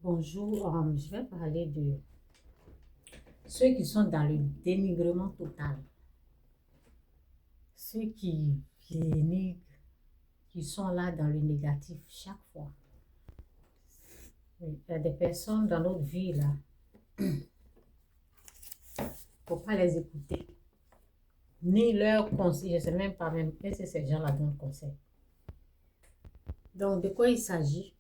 Bonjour, je vais parler de ceux qui sont dans le dénigrement total, ceux qui dénigrent, qui sont là dans le négatif chaque fois. Il y a des personnes dans notre vie là, il ne faut pas les écouter, ni leurs conseils, je ne sais même pas même est-ce que ces gens-là donnent conseil. Donc, de quoi il s'agit?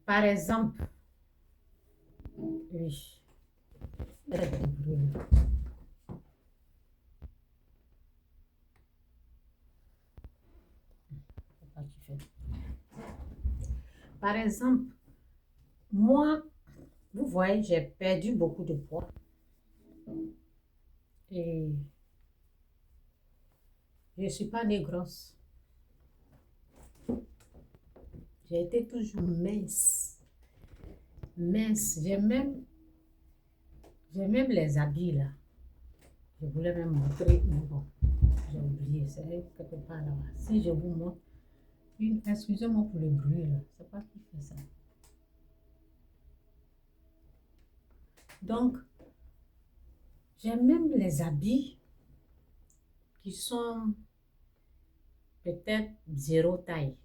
Par exemple, oui, il y a des bruits. Par exemple, moi, vous voyez, j'ai perdu beaucoup de poids. Et je ne suis pas née grosse. J'ai été toujours mince. Mince. J'ai même les habits là. Je voulais même montrer. Mais bon, j'ai oublié. C'est quelque part là-bas. Si je vous montre, excusez-moi pour le bruit là. C'est pas qui fait ça. Donc, j'ai même les habits qui sont peut-être 0 taille.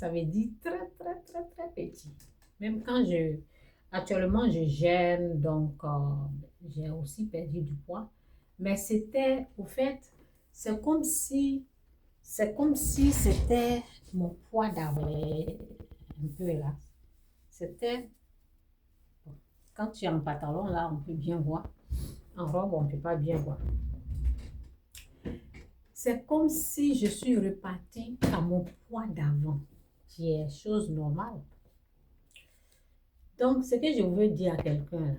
Ça veut dire très, très, très, très petit. Même quand actuellement, je gêne, donc j'ai aussi perdu du poids. Mais c'était, au fait, c'est comme si c'était mon poids d'avant. Un peu là. C'était, quand tu es en pantalon, là, on peut bien voir. En robe, on ne peut pas bien voir. C'est comme si je suis repartie à mon poids d'avant, qui est chose normale. Donc, ce que je veux dire à quelqu'un,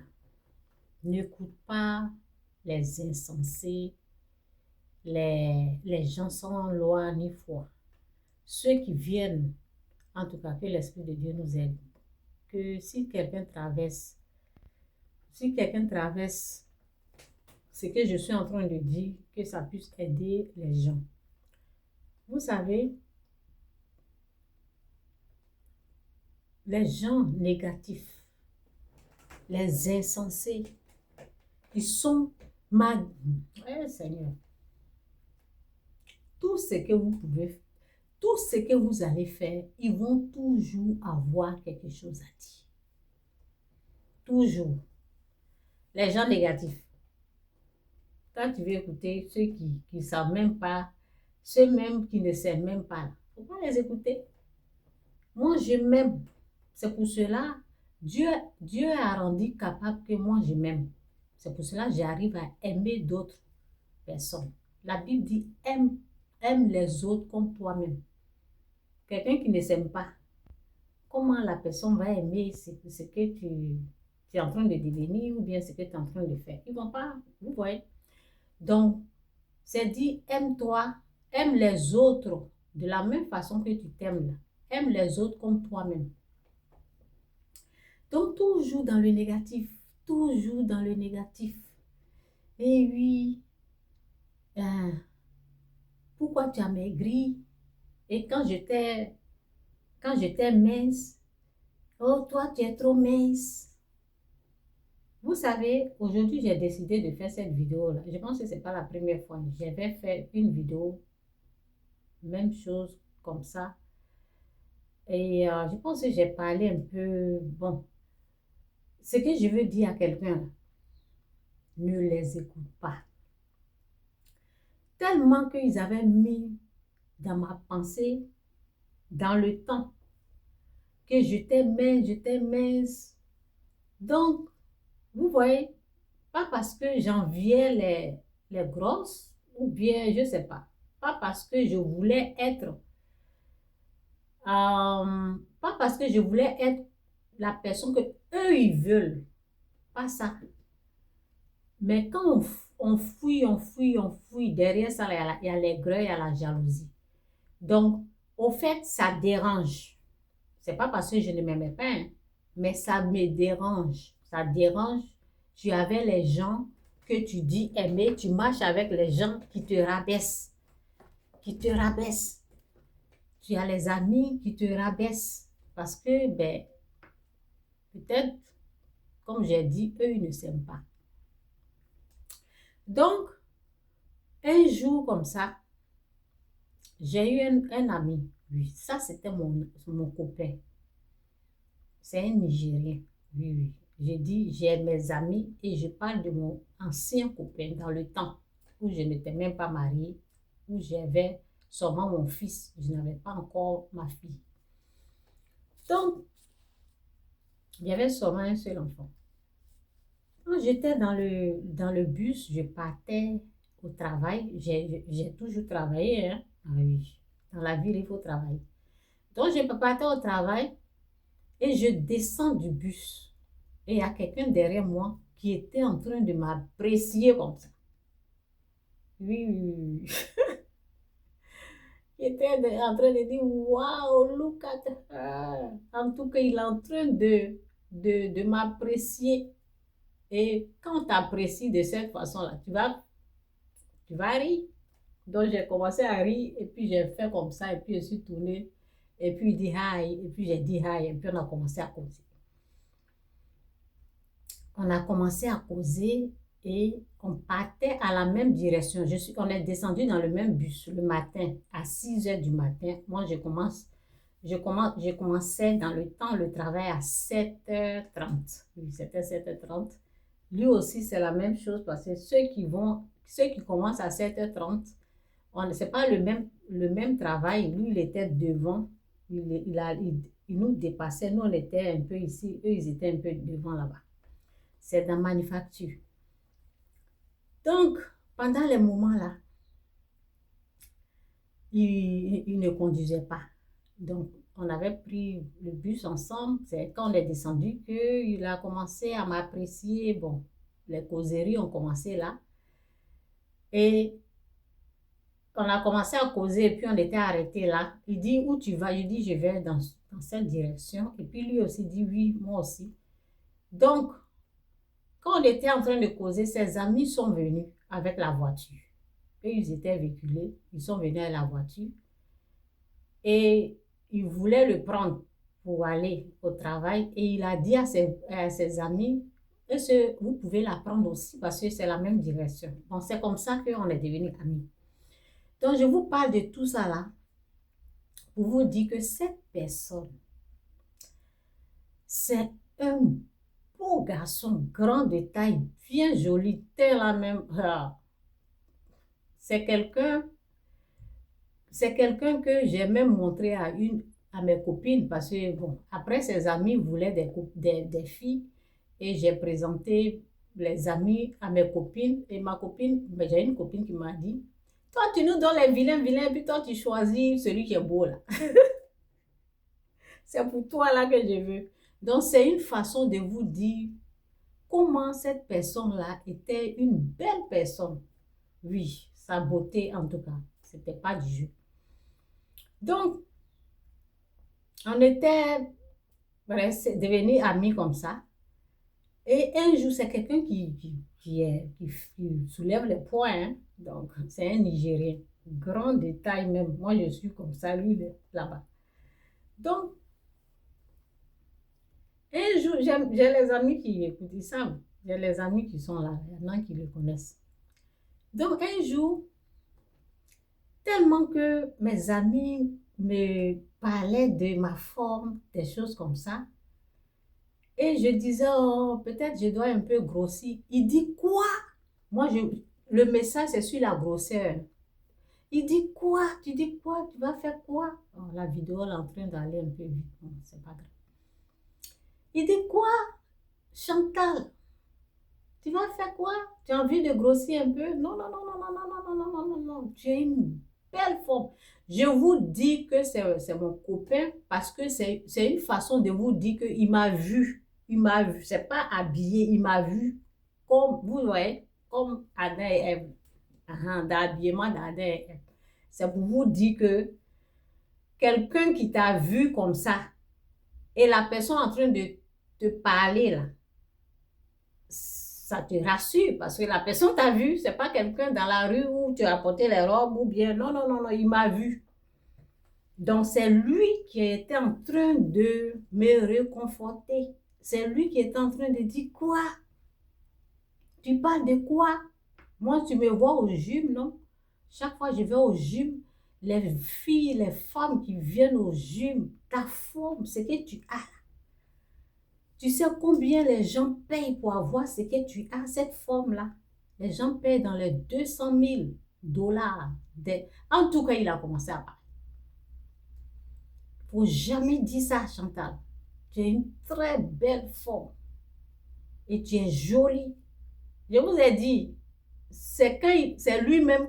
n'écoute pas les insensés, les gens sans loi ni foi. Ceux qui viennent, en tout cas, que l'Esprit de Dieu nous aide. Que si quelqu'un traverse ce que je suis en train de dire, que ça puisse aider les gens. Vous savez, les gens négatifs, les insensés, ils sont mal. Seigneur, tout ce que vous pouvez, tout ce que vous allez faire, ils vont toujours avoir quelque chose à dire. Toujours. Les gens négatifs. Quand tu veux écouter ceux qui ne savent même pas, ceux même qui ne savent même pas, il ne faut pas les écouter. Moi, je m'aime. C'est pour cela, Dieu a rendu capable que moi, je m'aime. C'est pour cela que j'arrive à aimer d'autres personnes. La Bible dit, aime les autres comme toi-même. Quelqu'un qui ne s'aime pas, comment la personne va aimer ce que tu es en train de devenir ou bien ce que tu es en train de faire? Ils ne vont pas, vous voyez. Donc, c'est dit, aime-toi, aime les autres de la même façon que tu t'aimes là. Aime les autres comme toi-même. Donc, toujours dans le négatif, toujours dans le négatif. Et oui, pourquoi tu as maigri? Et quand j'étais mince, oh, toi, tu es trop mince. Vous savez, aujourd'hui, j'ai décidé de faire cette vidéo-là. Je pense que ce n'est pas la première fois. J'avais fait une vidéo, même chose comme ça. Et je pense que j'ai parlé un peu, bon, ce que je veux dire à quelqu'un, ne les écoute pas. Tellement qu'ils avaient mis dans ma pensée, dans le temps, que j'étais mince. Donc, vous voyez, pas parce que j'enviais les grosses, ou bien, je ne sais pas, pas parce que je voulais être, pas parce que je voulais être la personne que eux ils veulent, pas ça. Mais quand on fouille, derrière ça, il y a l'aigreur, il y a la jalousie. Donc, au fait, ça dérange. C'est pas parce que je ne m'aimais pas, hein, mais ça me dérange. Ça dérange. Tu avais les gens que tu dis aimer, tu marches avec les gens qui te rabaissent. Qui te rabaissent. tu as les amis qui te rabaissent parce que, ben, peut-être, comme j'ai dit, eux, ils ne s'aiment pas. Donc, un jour comme ça, j'ai eu un ami. Oui, ça, c'était mon copain. C'est un Nigérien. Oui, oui. J'ai dit, j'ai mes amis et je parle de mon ancien copain dans le temps où je n'étais même pas mariée, où j'avais seulement mon fils. Je n'avais pas encore ma fille. Donc, il y avait seulement un seul enfant. Quand j'étais dans le bus, je partais au travail. J'ai toujours travaillé, hein. Ah oui, dans la ville, il faut travailler. Donc, je partais au travail et je descends du bus. Et il y a quelqu'un derrière moi qui était en train de m'apprécier comme ça. Oui, oui, oui. Il était en train de dire, wow, look at her. En tout cas, il est en train de m'apprécier. Et quand tu apprécies de cette façon-là, tu vas rire. Donc, j'ai commencé à rire et puis j'ai fait comme ça et puis je suis tournée. Et puis il dit hi et puis j'ai dit hi et puis on a commencé à causer. On a commencé à causer et on partait à la même direction. On est descendu dans le même bus le matin à 6 h du matin. Moi, je commençais dans le temps le travail à 7 h 30. Oui, c'était 7 h 30. Lui aussi, c'est la même chose parce que ceux qui commencent à 7 h 30, ce n'est pas le même travail. Lui, il était devant. Il nous dépassait. Nous, on était un peu ici. Eux, ils étaient un peu devant là-bas. C'est dans la manufacture. Donc, pendant les moments-là, il ne conduisait pas. Donc, on avait pris le bus ensemble. C'est quand on est descendu qu'il a commencé à m'apprécier. Bon, les causeries ont commencé là. Et on a commencé à causer et puis on était arrêté là. Il dit, où tu vas? Je dis, je vais dans cette direction. Et puis lui aussi dit, oui, moi aussi. Donc, quand on était en train de causer, ses amis sont venus avec la voiture. Et ils étaient véhiculés. Ils sont venus avec la voiture. Et il voulait le prendre pour aller au travail. Et il a dit à ses amis, vous pouvez la prendre aussi parce que c'est la même direction. Donc, c'est comme ça qu'on est devenus amis. Donc, je vous parle de tout ça là pour vous dire que cette personne, c'est un beau garçon, grand de taille, bien joli, tel la même. C'est quelqu'un que j'ai même montré à mes copines parce que, bon, après ses amis voulaient des filles et j'ai présenté les amis à mes copines et ma copine, j'ai une copine qui m'a dit, toi, tu nous donnes les vilains, puis toi, tu choisis celui qui est beau, là. C'est pour toi, là, que je veux. Donc, c'est une façon de vous dire comment cette personne-là était une belle personne. Oui, sa beauté, en tout cas, c'était pas du jeu. Donc, on était devenus amis comme ça. Et un jour, c'est quelqu'un qui soulève les poings, hein. Donc, c'est un Nigérien, grand de taille même. Moi, je suis comme ça, lui, là-bas. Donc, un jour, j'ai les amis qui écoutent, ils savent. J'ai les amis qui sont là, il y en a qui le connaissent. Donc, un jour, tellement que mes amis me parlaient de ma forme, des choses comme ça, et je disais, oh, peut-être je dois un peu grossir. Il dit, quoi? Moi, le message, c'est sur la grosseur. Il dit, quoi? Tu dis quoi? Tu vas faire quoi? Oh, la vidéo elle est en train d'aller un peu vite. Bon, c'est pas grave. Il dit, quoi? Chantal, tu vas faire quoi? Tu as envie de grossir un peu? Non, non, non, non, non, non, non, non, non, non, non, non. Tu as une belle forme. Je vous dis que c'est mon copain parce que c'est une façon de vous dire qu'il m'a vu. Il m'a vu. C'est pas habillé, il m'a vu. Comme, vous voyez, comme Adam et Ève. D'habillement d'Adam et Ève. C'est pour vous dire que quelqu'un qui t'a vu comme ça et la personne en train de te parler là, ça te rassure parce que la personne t'a vu, c'est pas quelqu'un dans la rue où tu as porté les robes ou bien, non, non, non, non, il m'a vu. Donc, c'est lui qui était en train de me réconforter. C'est lui qui est en train de dire quoi? Tu parles de quoi? Moi, tu me vois au gym, non? Chaque fois que je vais au gym, les filles, les femmes qui viennent au gym, ta forme, ce que tu as. Tu sais combien les gens payent pour avoir ce que tu as, cette forme-là? Les gens payent dans les 200 000 dollars. En tout cas, il a commencé à parler. Il ne faut jamais dire ça, Chantal. Tu as une très belle forme. Et tu es jolie. Je vous ai dit, c'est lui-même,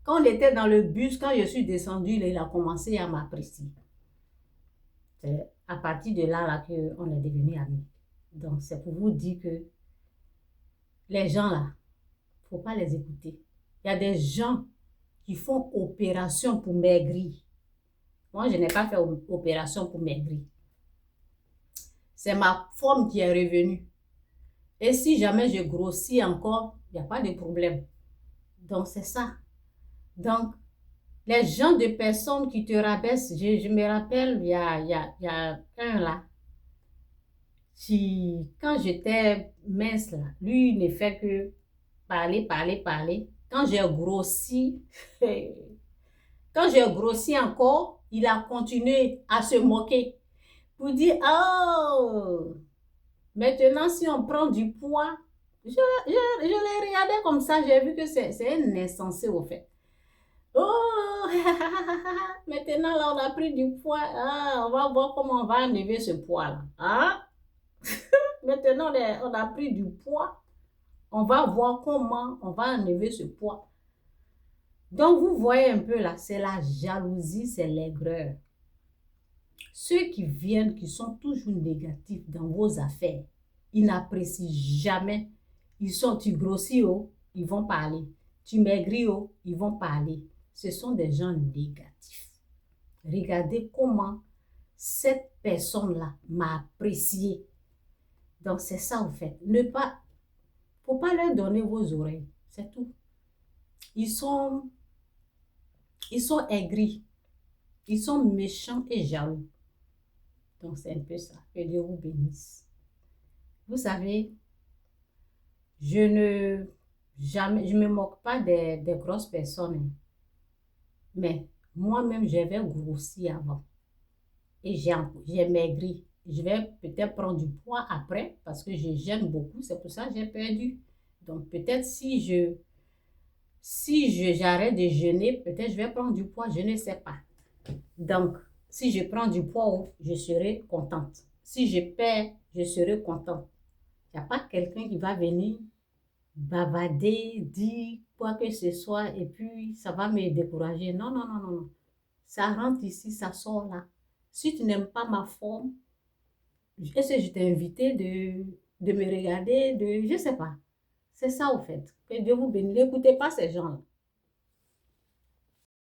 quand on était dans le bus, quand je suis descendue, il a commencé à m'apprécier. C'est à partir de là, qu'on est devenus amis. Donc, c'est pour vous dire que les gens là, il ne faut pas les écouter. Il y a des gens qui font opération pour maigrir. Moi, je n'ai pas fait opération pour maigrir. C'est ma forme qui est revenue. Et si jamais je grossis encore, il n'y a pas de problème. Donc, c'est ça. Donc, les gens de personnes qui te rabaissent, je me rappelle, il y a un là, quand j'étais mince là, lui, il ne fait que parler, parler, parler. Quand j'ai grossi, encore, il a continué à se moquer pour dire, oh, maintenant, si on prend du poids, je l'ai regardé comme ça, j'ai vu que c'est un insensé au fait. Oh, maintenant là, on a pris du poids. Ah, on va voir comment on va enlever ce poids-là. Hein? Maintenant, on a pris du poids. On va voir comment on va enlever ce poids. Donc, vous voyez un peu là, c'est la jalousie, c'est l'aigreur. Ceux qui viennent, qui sont toujours négatifs dans vos affaires, ils n'apprécient jamais. Tu grossis, oh, ils vont parler. Tu maigris, oh, ils vont parler. Ce sont des gens négatifs. Regardez comment cette personne-là m'a apprécié. Donc, c'est ça, en fait. Faut pas leur donner vos oreilles. C'est tout. Ils sont aigris. Ils sont méchants et jaloux. Donc, c'est un peu ça. Que Dieu vous bénisse. Vous savez, je me moque pas des grosses personnes. Mais moi-même, j'avais grossi avant. Et j'ai maigri. Je vais peut-être prendre du poids après parce que je gêne beaucoup. C'est pour ça que j'ai perdu. Donc, peut-être si j'arrête de jeûner, peut-être je vais prendre du poids. Je ne sais pas. Donc, si je prends du poids, je serai contente. Si je perds, je serai contente. Il n'y a pas quelqu'un qui va venir bavader, dire quoi que ce soit et puis ça va me décourager. Non, non, non, non, non. Ça rentre ici, ça sort là. Si tu n'aimes pas ma forme, est-ce que je t'ai invité de me regarder, je ne sais pas. C'est ça au fait. Que Dieu vous bénisse. N'écoutez pas ces gens-là.